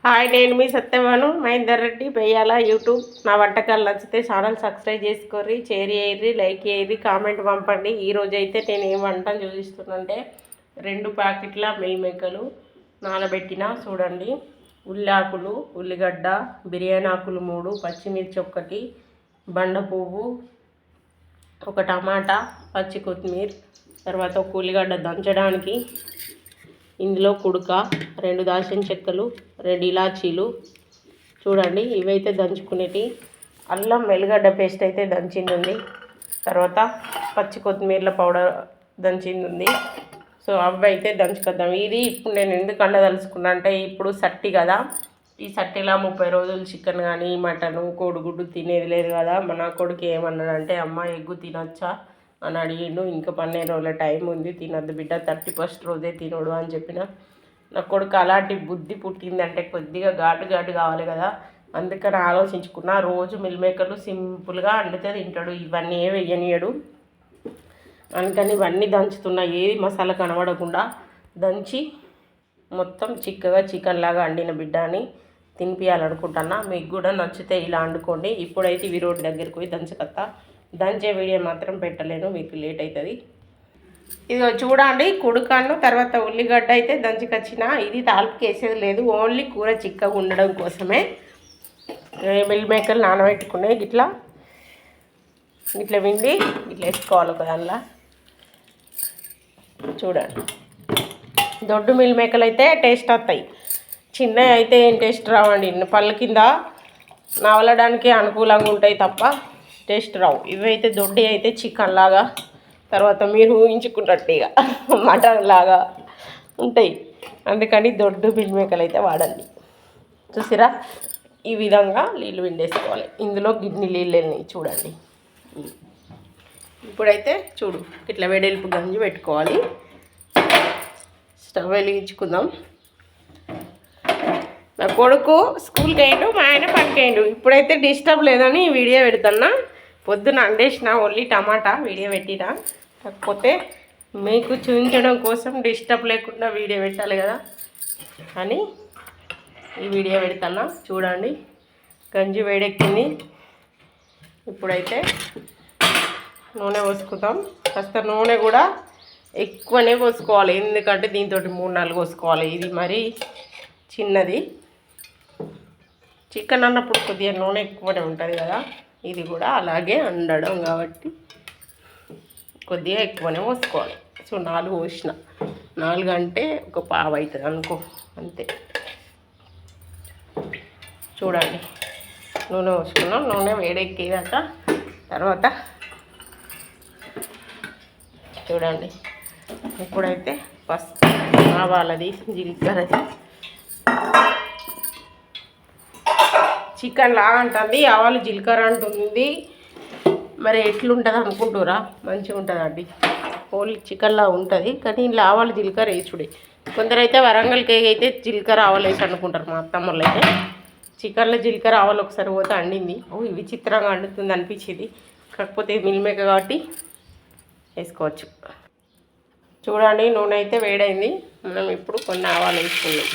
Hi, నేను మీ Satyavanu Mahender Reddy Peyyala YouTube. నా వంటకాలు నచ్చితే ఛానల్ సబ్స్క్రైబ్ చేసుకోర్రి, షేర్ చేయర్రి, లైక్ చేయర్రి, కామెంట్ పంపండి. ఈరోజు అయితే నేను ఏం వంటలు చూపిస్తున్నానంటే 2 ప్యాకెట్ల మిల్ మేకలు నానబెట్టిన చూడండి. ఉల్లాకులు, ఉల్లిగడ్డ, బిర్యానీ ఆకులు 3, పచ్చిమిర్చి 1, బండ పువ్వు, 1 టమాటా, పచ్చి కొత్తిమీర, తర్వాత 1 ఉల్లిగడ్డ దంచడానికి, ఇందులో కుడుక, 2 దాల్చిన చెక్కలు, 2 ఇలాచీలు చూడండి. ఇవైతే దంచుకునేటి. అల్లం వెల్లిగడ్డ పేస్ట్ అయితే దంచింది ఉంది. తర్వాత పచ్చి కొత్తిమీరల పౌడర్ దంచింది ఉంది. సో అవి అయితే దంచుకొద్దాం. ఇది ఇప్పుడు నేను ఎందుకు అండదలుచుకున్నా అంటే, ఇప్పుడు సట్టి కదా, ఈ సట్టిలా 30 రోజులు చికెన్ కానీ మటను కోడిగుడ్డు తినేది లేదు కదా. మన కొడుకు ఏమన్నాడంటే, అమ్మ ఎగ్గు తినొచ్చా అని అడిగిండు. ఇంకా 12 రోజుల టైం ఉంది, తినద్దు బిడ్డ, 31st రోజే తినడు అని చెప్పిన. నా కొడుకు అలాంటి బుద్ధి పుట్టిందంటే కొద్దిగా ఘాటు కావాలి కదా, అందుకని ఆలోచించుకున్నా. రోజు మిల్ మేకర్లు సింపుల్గా వండితే తింటాడు, ఇవన్నీ ఏ వేయనీయడు. అందుకని ఇవన్నీ దంచుతున్నా, ఏది మసాలా కనబడకుండా దంచి మొత్తం చిక్కగా చికెన్ లాగా వండిన బిడ్డ అని తినిపించాలనుకుంటున్నా. మీకు కూడా నచ్చితే ఇలా వండుకోండి. ఇప్పుడైతే ఇవి రోడ్డు దగ్గరికి పోయి దంచకత్తా. దంచే వీడియో మాత్రం పెట్టలేను, మీకు లేట్ అవుతుంది. ఇదిగో చూడండి, కుడుకాను తర్వాత ఉల్లిగడ్డ అయితే దంచుకొచ్చిన. ఇది తాలింపుకి వేసేది లేదు, ఓన్లీ కూర చిక్కగా ఉండడం కోసమే. మిల్ మేకర్లు నానబెట్టుకునే ఇట్లా విండి ఇట్లా వేసుకోవాలి ఒక దానిలో. చూడండి, దొడ్డు మిల్ మేకలు అయితే టేస్ట్ వస్తాయి, చిన్నవి అయితే ఏం టేస్ట్ రావండి. పళ్ళ కింద నవలడానికి అనుకూలంగా ఉంటాయి తప్ప టేస్ట్ రావు. ఇవైతే దొడ్డి అయితే చికెన్ లాగా, తర్వాత మీరు ఊహించుకున్నట్టు ఇక మటన్ లాగా ఉంటాయి. అందుకని దొడ్డు మిల్ మేకలు అయితే వాడండి. చూసిరా, ఈ విధంగా నీళ్ళు విండేసుకోవాలి. ఇందులో గిన్నె నీళ్ళు వెళ్ళినాయి చూడండి. ఇప్పుడైతే చూడు, ఇట్లా వెడల్పు గంజి పెట్టుకోవాలి. స్టవ్ వెలిగించుకుందాం. నా కొడుకు స్కూల్కి వేయండు, మా ఆయన పనికి వేయండు. ఇప్పుడైతే డిస్టర్బ్ లేదని వీడియో పెడుతున్నా. పొద్దున అండేసిన ఓన్లీ టమాటా వీడియో పెట్టినా, కాకపోతే మీకు చూపించడం కోసం డిస్టర్బ్ లేకుండా వీడియో పెట్టాలి కదా అని ఈ వీడియో పెడుతున్నా. చూడండి, గంజి వేడెక్కింది. ఇప్పుడైతే నూనె పోసుకుందాం. కాస్త నూనె కూడా ఎక్కువనే పోసుకోవాలి, ఎందుకంటే దీంతో 3-4 పోసుకోవాలి. ఇది మరి చిన్నది చికెన్ అన్నప్పుడు కొద్దిగా నూనె ఎక్కువనే ఉంటుంది కదా, ఇది కూడా అలాగే వండడం కాబట్టి కొద్దిగా ఎక్కువనే పోసుకోవాలి. సో 4 పోసిన, 4 అంటే ఒక పావు అవుతుంది అనుకో, అంతే. చూడండి, నూనె పోసుకున్నాం. నూనె వేడెక్కేదాక తర్వాత చూడండి. ఇప్పుడైతే పసుపు, ఆవాలది, జీలకర్రది, చికెన్ లాగా అంటుంది, ఆవాలు జీలకర్ర అంటుంది. మరి ఎట్లుంటుంది అనుకుంటురా? మంచిగా ఉంటుందండి, ఓన్లీ చికెన్లా ఉంటుంది. కానీ ఇంట్లో ఆవాలు జీలకర్ర వేసుడే. కొందరైతే వరంగల్కి అయితే జీలకర్ర ఆవాలు వేసి అనుకుంటారు. మా అత్తమ్మలు అయితే చికెన్లో జీలకర్ర ఆవాలు ఒకసారి పోతే అండింది. ఓ ఇది విచిత్రంగా వండుతుంది అనిపించింది. కాకపోతే మిల్ మేకర్ కాబట్టి వేసుకోవచ్చు. చూడండి, నూనె అయితే వేడైంది. మనం ఇప్పుడు కొన్ని ఆవాలు వేసుకున్నాం,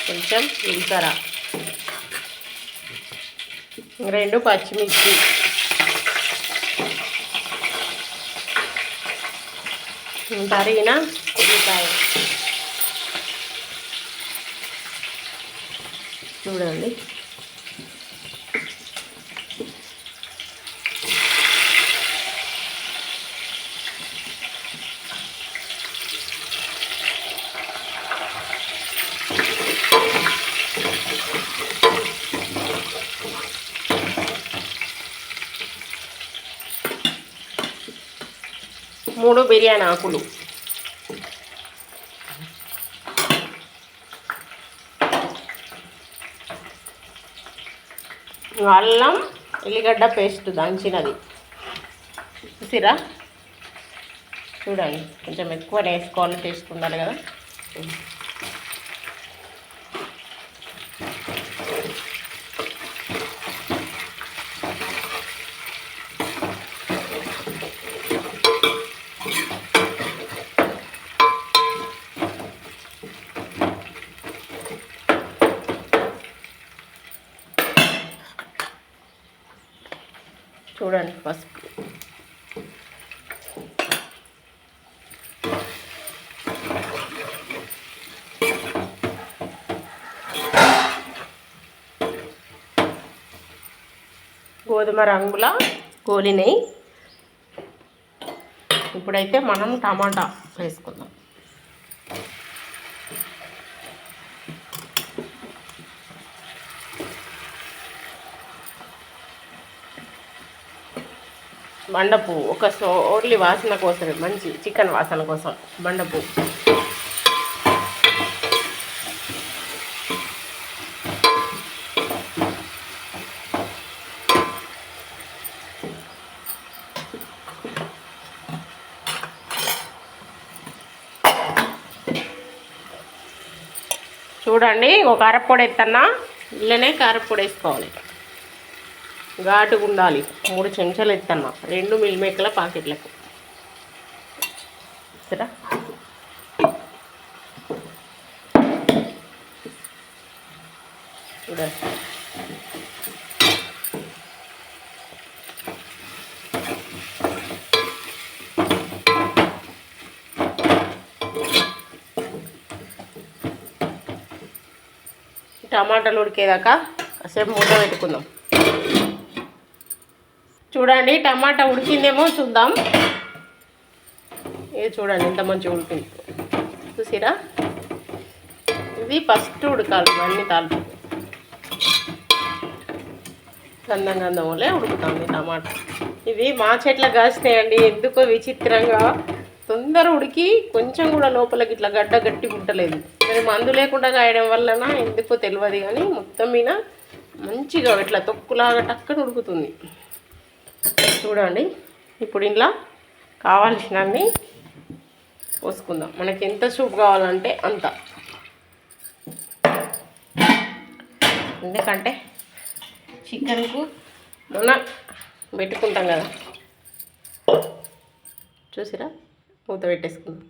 కొంచెం జీలకర్ర, 2 పచ్చిమిర్చి, తరిగిన ఉల్లిపాయ. చూడండి, మూడు బిర్యానీ ఆకులు, అల్లం ఎల్లిగడ్డ పేస్ట్ దంచినది. చూసిరా, చూడండి, కొంచెం ఎక్కువ వేసుకోవాలి, టేస్ట్ ఉండాలి కదా. చూడండి పసుపు, గోధుమ రంగుల గోలినాయి. ఇప్పుడైతే మనం టమాటా వేసుకుందాం. బండపు ఒక ఓన్లీ వాసన కోసమే, మంచి చికెన్ వాసన కోసం బండపు. చూడండి, ఒక కారపొడి ఎత్తన్నా, ఇళ్ళనే కారపొడి వేసుకోవాలి. ఘాటుగా ఉండాలి. 3 చెంచాలు ఎత్తన్నా, 2 మిల్ మేకల ప్యాకెట్లకు. సరే, చూడండి. టమాటాలు ఉడికేదాకా కాసేపు మూత పెట్టుకుందాం. చూడండి, టమాటా ఉడికిందేమో చూద్దాం. ఇది చూడండి ఎంత మంచిగా ఉడికింది, చూసిరా. ఇది ఫస్ట్ ఉడకాలి, అన్నీ తాలిపి గంధం గంధం వల్లే ఉడుకుతుంది టమాటా. ఇవి మా చెట్ల కాసినాయండి. ఎందుకో విచిత్రంగా తొందర ఉడికి కొంచెం కూడా లోపలికి ఇట్లా గడ్డ గట్టి గుట్టలేదు. మరి మందు లేకుండా కాయడం వలన ఎందుకో తెలియదు, కానీ మొత్తం మీద మంచిగా ఇట్లా తొక్కులాగా టక్కన ఉడుకుతుంది. చూడండి, ఇప్పుడు ఇలా కావాల్సినన్ని పోసుకుందాం. మనకి ఎంత సూప్ కావాలంటే అంత, ఎందుకంటే చికెన్కు మనం పెట్టుకుంటాం కదా. చూసిరా, మూత పెట్టేసుకుందాం.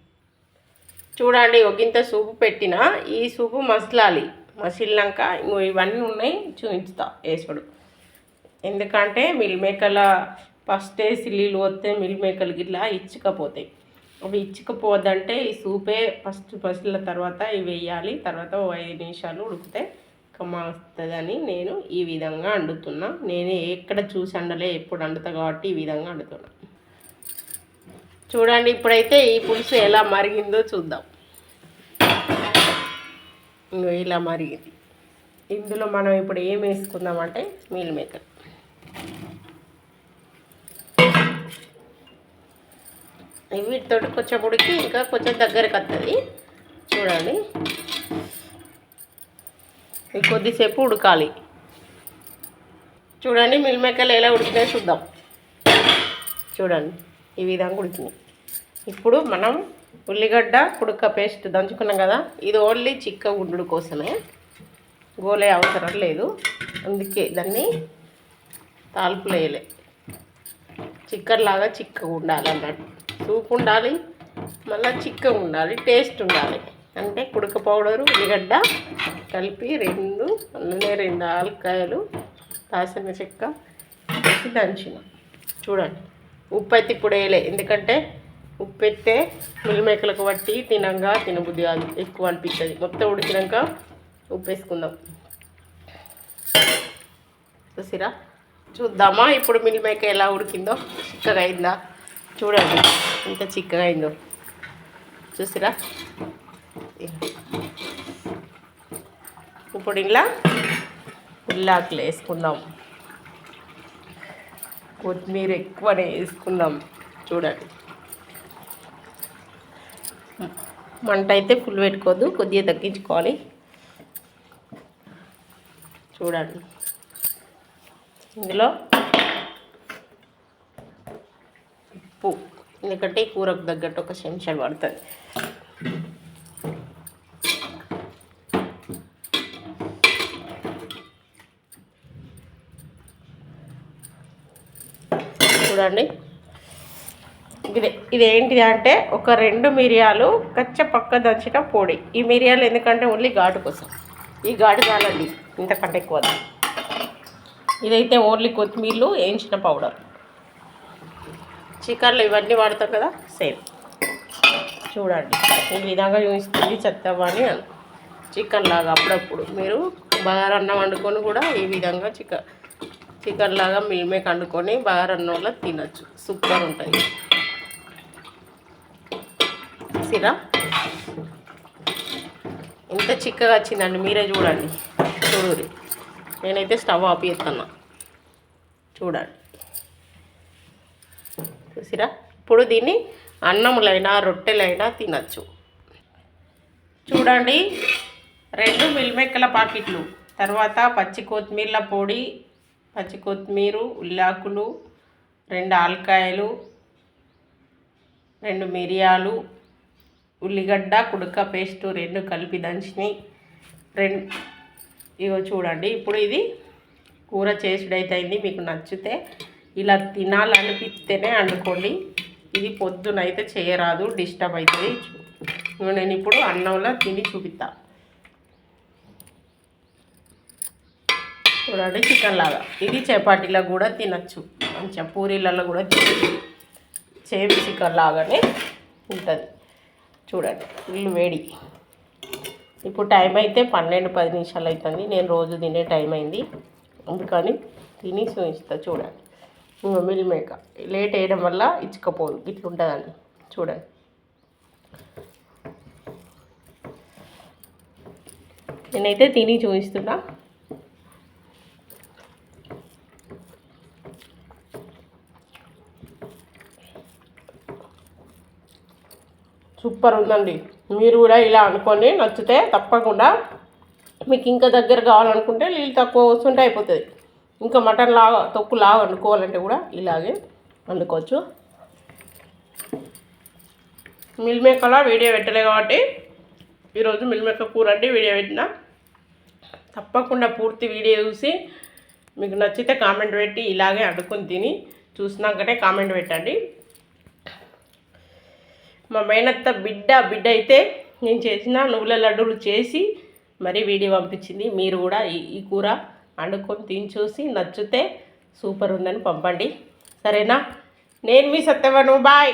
చూడండి, ఒకంత సూపు పెట్టినా ఈ సూపు మసిలినాక ఇంకో ఇవన్నీ ఉన్నాయి చూపించుతా వేసుడు. ఎందుకంటే మిల్ మేకల ఫస్ట్ వేసి నీళ్ళు పోతే మిల్ మేకలకి ఇట్లా ఇచ్చుకపోతాయి. అవి ఇచ్చుకపోద్దంటే ఈ సూపే ఫస్ట్ మసిలిన తర్వాత ఇవి వేయాలి. తర్వాత 5 నిమిషాలు ఉడికితే కమ్మా వస్తుందని నేను ఈ విధంగా వండుతున్నా. నేను ఎక్కడ చూసి వండలే, ఎప్పుడు వండుతా కాబట్టి ఈ విధంగా వండుతున్నా. చూడండి, ఇప్పుడైతే ఈ పులుసు ఎలా మరిగిందో చూద్దాం. ఇంకో ఇలా మరిగింది. ఇందులో మనం ఇప్పుడు ఏం వేసుకుందామంటే మీల్ మేకర్. వీటితో కొంచెం ఉడికి ఇంకా కొంచెం దగ్గరకు వస్తుంది. చూడండి, కొద్దిసేపు ఉడకాలి. చూడండి, మిల్ మేకర్లు ఎలా ఉడికినాయో చూద్దాం. చూడండి, ఈ విధంగా ఉడికినాయి. ఇప్పుడు మనం ఉల్లిగడ్డ కుడక పేస్ట్ దంచుకున్నాం కదా, ఇది ఓన్లీ చిక్క గుండు కోసమే, గోలే అవసరం లేదు. అందుకే దాన్ని తాల్పులు వేయలే. చిక్కర్లాగా చిక్కగా ఉండాలి అన్నట్టు. సూప్ ఉండాలి, మళ్ళీ చిక్కగా ఉండాలి, టేస్ట్ ఉండాలి. అంటే కుడక పౌడరు ఉల్లిగడ్డ కలిపి 2 ఆలుకాయలు దాసిన చెక్క వేసి దంచిన. చూడండి, ఉప్పు అయితే ఇప్పుడు వేయలే, ఎందుకంటే ఉప్పు ఎత్తే మిల్మేకలకు బట్టి తినబుద్ధి కాదు, ఎక్కువ అనిపిస్తుంది. మొత్తం ఉడికినాక ఉప్పు వేసుకుందాం. చూసిరా, చూద్దామా ఇప్పుడు మిల్మేక ఎలా ఉడికిందో, చిక్కగా అయిందా. చూడండి ఎంత చిక్కగా అయిందో, చూసిరా. ఇప్పుడు ఇలా ఉల్లాకులు వేసుకుందాం, కొత్తిమీర ఎక్కువనే వేసుకుందాం. చూడండి, మంట అయితే ఫుల్ పెట్టుకోవద్దు, కొద్దిగా తగ్గించుకోవాలి. చూడండి, ఇందులో ఉప్పు, ఎందుకంటే కూరకు తగ్గట్టు 1 చెంచాడు పడుతుంది. చూడండి, ఇదేంటిది అంటే ఒక 2 మిరియాలు కచ్చ పక్క దంచిన పొడి. ఈ మిరియాలు ఎందుకంటే ఓన్లీ ఘాటు కోసం, ఈ ఘాటు కాలండి, ఇంతకంటే ఎక్కువ. ఇదైతే ఓన్లీ కొత్తిమీరలు వేయించిన పౌడర్. చికెన్లో ఇవన్నీ వాడతాం కదా సేమ్ చూడండి ఈ విధంగా చూపిస్తుంది సత్తవ్వని చికెన్ లాగా అప్పుడప్పుడు మీరు బగారన్నం వండుకొని కూడా ఈ విధంగా చికెన్ లాగా మిల్ మేక్ వండుకొని బగారన్నంలో తినచ్చు. సూపర్ ఉంటుంది. సిరా ఇంత చిక్కగా వచ్చిందండి, మీరే చూడండి. చూడురి, నేనైతే స్టవ్ ఆఫ్ చేస్తున్నా. చూడండి చూసిరా. ఇప్పుడు దీన్ని అన్నములైనా రొట్టెలైనా తినచ్చు. చూడండి 2 మిల్మేకల పాకెట్లు, తర్వాత పచ్చి కొత్తిమీర పొడి, పచ్చి కొత్తిమీర, ఉల్లాకులు, 2 ఆల్కాయలు, 2 మిరియాలు, ఉల్లిగడ్డ కుడక పేస్టు 2 కలిపి దంచిని 2. ఇగో చూడండి. ఇప్పుడు ఇది కూర చేసుడైతే అయింది. మీకు నచ్చితే ఇలా తినాలనిపిస్తేనే వండుకోండి. ఇది పొద్దునైతే చేయరాదు, డిస్టర్బ్ అవుతుంది. నేను ఇప్పుడు అన్నంలో తిని చూపిస్తా. చూడండి చికెన్ లాగా. ఇది చపాతీలో కూడా తినచ్చు, మంచిగా పూరీలలో కూడా తినచ్చు. సేమ్ చికెన్ లాగానే ఉంటుంది. చూడండి ఇల్లు వేడి. ఇప్పుడు టైం అయితే 12-10 నిమిషాలు అవుతుంది. నేను రోజు తినే టైం అయింది, అందుకని తిని చూపిస్తా. చూడండి మిల్ మేక లేట్ వేయడం వల్ల ఇచ్చుకపోదు, ఇట్లుంటుందండి. చూడండి నేనైతే తిని చూపిస్తున్నా. సూపర్ ఉందండి. మీరు కూడా ఇలా అనుకోండి. నచ్చితే తప్పకుండా. మీకు ఇంకా దగ్గర కావాలనుకుంటే నీళ్ళు తక్కువ వస్తుంటే అయిపోతుంది. ఇంకా మటన్ లాగా తొక్కు లాగా వండుకోవాలంటే కూడా ఇలాగే వండుకోవచ్చు. మిల్ మేకర్లో వీడియో పెట్టలే కాబట్టి ఈరోజు మిల్ మేకర్ కూర అంటే వీడియో పెట్టిన. తప్పకుండా పూర్తి వీడియో చూసి మీకు నచ్చితే కామెంట్ పెట్టి ఇలాగే వండుకొని తిని చూసినాకనే కామెంట్ పెట్టండి. మా మేనత్త బిడ్డ అయితే నేను చేసిన నువ్వుల లడ్డూలు చేసి మరీ వీడియో పంపించింది. మీరు కూడా ఈ కూర వండుకొని తిని చూసి నచ్చితే సూపర్ ఉందని పంపండి. సరేనా? నేను మీ సత్యవను. బాయ్.